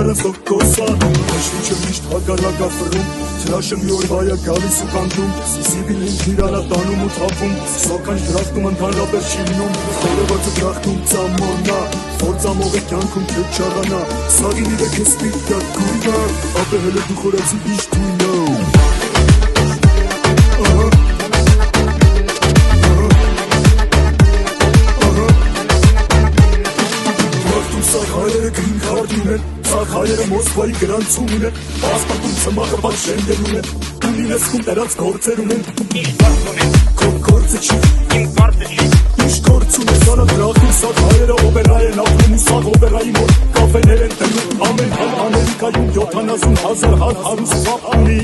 Առանցով կոսանում Ոչ միշտ հակառակ ախրում Թրաշը մի օր վայա գալիս ու կանգնում Սիբիլին թիրանա տանում ու թափում Սոքանչ դրախտում ընդհանրապես չի լինում Խորևացը դրախտում ծամոնա Ֆործամողը կյանքում քեզ չաղանա Սաղին իրեք է սպիտկա գույնա Ապե հելը դու խորացի իշ դույնա Սաղ հայերը Մոսկվայի գրանցում ունեն Պասպատում ծմաղը բաց շենգեր ունեն Ու նինեսքում դրանց գործեր ունեն Քո գործը չի Իմ գործը չի Ինչ գործ ունես արա դրախտում Սաղ հայերը օպերա են ապրում ու սաղ օպերայի մոտ Կաֆեներ են տնում ամեն հալ Ամերիկայում 70,000 հալ հարուստ վապ ունի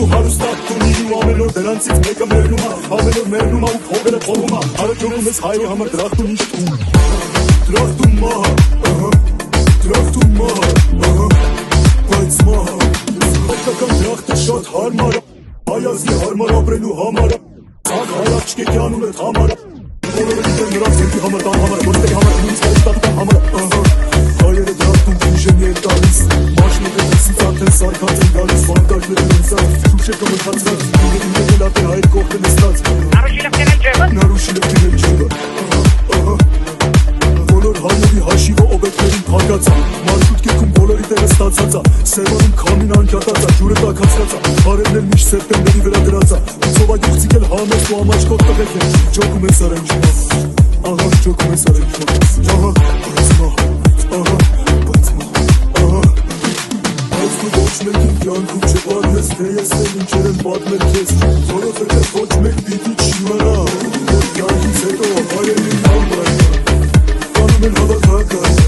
Ու հարուստակ տունի ու ամեն օր դրանցից մեկը մերնում Ամեն օր մերնում ու փողերը փողում Հարաջողում ես հայերի համար դրախտում ինչ տուն Դրախտում մահ Դրախտում մահ, բայց մահ Հայկական դրախտը շատ հարմար Հայազգի հարմար ապրելու համար Սաղ հայաչկ է կյանում էդ համար Բոլորը դիտեն նրանց երկի համար տան համար Որտեղ համար նույնիսկ այստատական համար Հայերը դրախտում ուժենի են տալիս Մաշնիկը դեսից արդեն սարկած են գալիս Վանկաժները նենսած, շուշեկը մթացրած Ուղերին դեղել ատեն հայր կողքը նստած Նարուշիլը կերել ջևը Բոլոր հայերի հաշիվը օբեկներին փակացա Մարշուտ կերքում բոլորի տեղը ստացածա Սևանում քամին անջատածա, ջուրը տակացրածա Բարերն էլ միշտ սեպտեմբերի վրա դրածա Ծովագյուղցիկ էլ համես ու ամաչկոտ տղեկ են Ջոկում ես արենջ Ահա, ջոկում ես արենջ Ահա, բայց մահ Ահա, բայց մահ Ահա Բայց դու ոչ մեկին կյանքում չպարնես Թե ես էլ ինչեր են պատմել քեզ Որովհետև ոչ մեկ պիտի չիմանա Որ կյանքից հետո հայերին ամրայնա Անում են հավաքական